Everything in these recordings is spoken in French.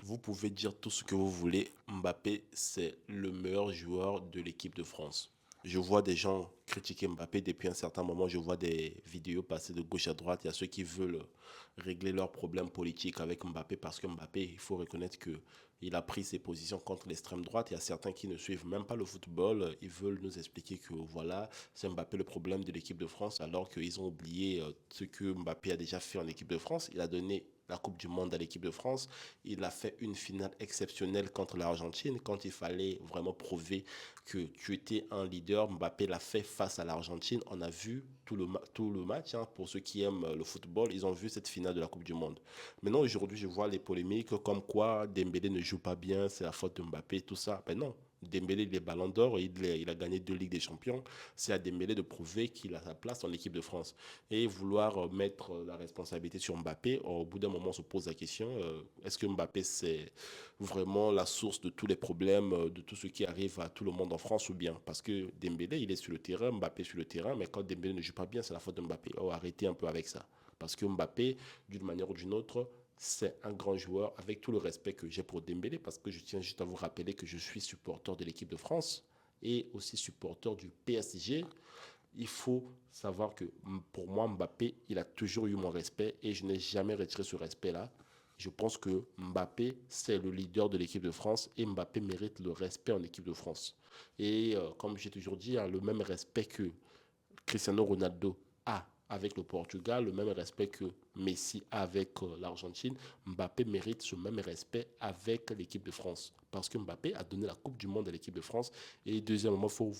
Vous pouvez dire tout ce que vous voulez. Mbappé, c'est le meilleur joueur de l'équipe de France. Je vois des gens critiquer Mbappé depuis un certain moment. Je vois des vidéos passer de gauche à droite. Il y a ceux qui veulent régler leurs problèmes politiques avec Mbappé parce que Mbappé, il faut reconnaître que il a pris ses positions contre l'extrême droite. Il y a certains qui ne suivent même pas le football. Ils veulent nous expliquer que voilà, c'est Mbappé le problème de l'équipe de France alors qu'ils ont oublié ce que Mbappé a déjà fait en équipe de France. Il a donné la Coupe du Monde à l'équipe de France. Il a fait une finale exceptionnelle contre l'Argentine. Quand il fallait vraiment prouver que tu étais un leader, Mbappé l'a fait face à l'Argentine. On a vu tout le match. Hein. Pour ceux qui aiment le football, ils ont vu cette finale de la Coupe du Monde. Maintenant, aujourd'hui, je vois les polémiques comme quoi Dembélé ne joue pas bien, c'est la faute de Mbappé, tout ça. Ben non. Dembélé, il est ballon d'or, il a gagné 2 Ligues des Champions. C'est à Dembélé de prouver qu'il a sa place en équipe de France. Et vouloir mettre la responsabilité sur Mbappé, au bout d'un moment, on se pose la question, est-ce que Mbappé, c'est vraiment la source de tous les problèmes, de tout ce qui arrive à tout le monde en France ou bien? Parce que Dembélé, il est sur le terrain, Mbappé sur le terrain, mais quand Dembélé ne joue pas bien, c'est la faute de Mbappé. Oh, arrêtez un peu avec ça. Parce que Mbappé, d'une manière ou d'une autre, c'est un grand joueur, avec tout le respect que j'ai pour Dembélé, parce que je tiens juste à vous rappeler que je suis supporter de l'équipe de France et aussi supporter du PSG. Il faut savoir que pour moi, Mbappé, il a toujours eu mon respect et je n'ai jamais retiré ce respect-là. Je pense que Mbappé, c'est le leader de l'équipe de France et Mbappé mérite le respect en équipe de France. Et comme j'ai toujours dit, hein, le même respect que Cristiano Ronaldo a avec le Portugal, le même respect que Messi a avec l'Argentine, Mbappé mérite ce même respect avec l'équipe de France. Parce que Mbappé a donné la Coupe du Monde à l'équipe de France. Et deuxièmement, faut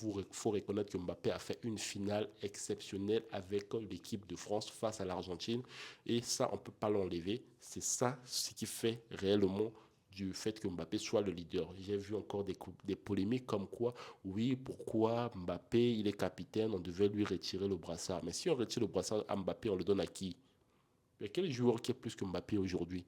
reconnaître que Mbappé a fait une finale exceptionnelle avec l'équipe de France face à l'Argentine. Et ça, on ne peut pas l'enlever. C'est ça ce qui fait réellement du fait que Mbappé soit le leader. J'ai vu encore des polémiques comme quoi, oui, pourquoi Mbappé, il est capitaine, on devait lui retirer le brassard. Mais si on retire le brassard à Mbappé, on le donne à qui? Mais quel joueur qui est plus que Mbappé aujourd'hui?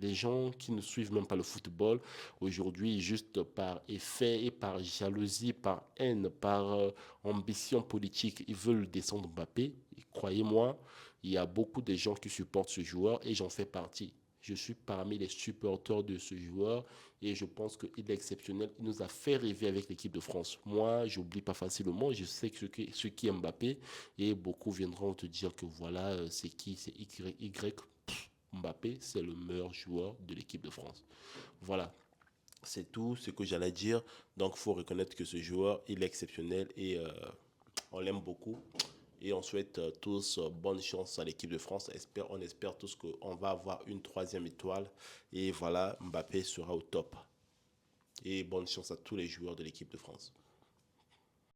Les gens qui ne suivent même pas le football aujourd'hui, juste par effet et par jalousie, par haine, par ambition politique, ils veulent descendre Mbappé. Et croyez-moi, il y a beaucoup de gens qui supportent ce joueur et j'en fais partie. Je suis parmi les supporters de ce joueur et je pense qu'il est exceptionnel. Il nous a fait rêver avec l'équipe de France. Moi, j'oublie pas facilement. Je sais que ceux qui aiment Mbappé et beaucoup viendront te dire que voilà, c'est qui, c'est Y. Mbappé, c'est le meilleur joueur de l'équipe de France. Voilà, c'est tout ce que j'allais dire. Donc, il faut reconnaître que ce joueur, il est exceptionnel et on l'aime beaucoup. Et on souhaite tous bonne chance à l'équipe de France. On espère tous qu'on va avoir une troisième étoile. Et voilà, Mbappé sera au top. Et bonne chance à tous les joueurs de l'équipe de France.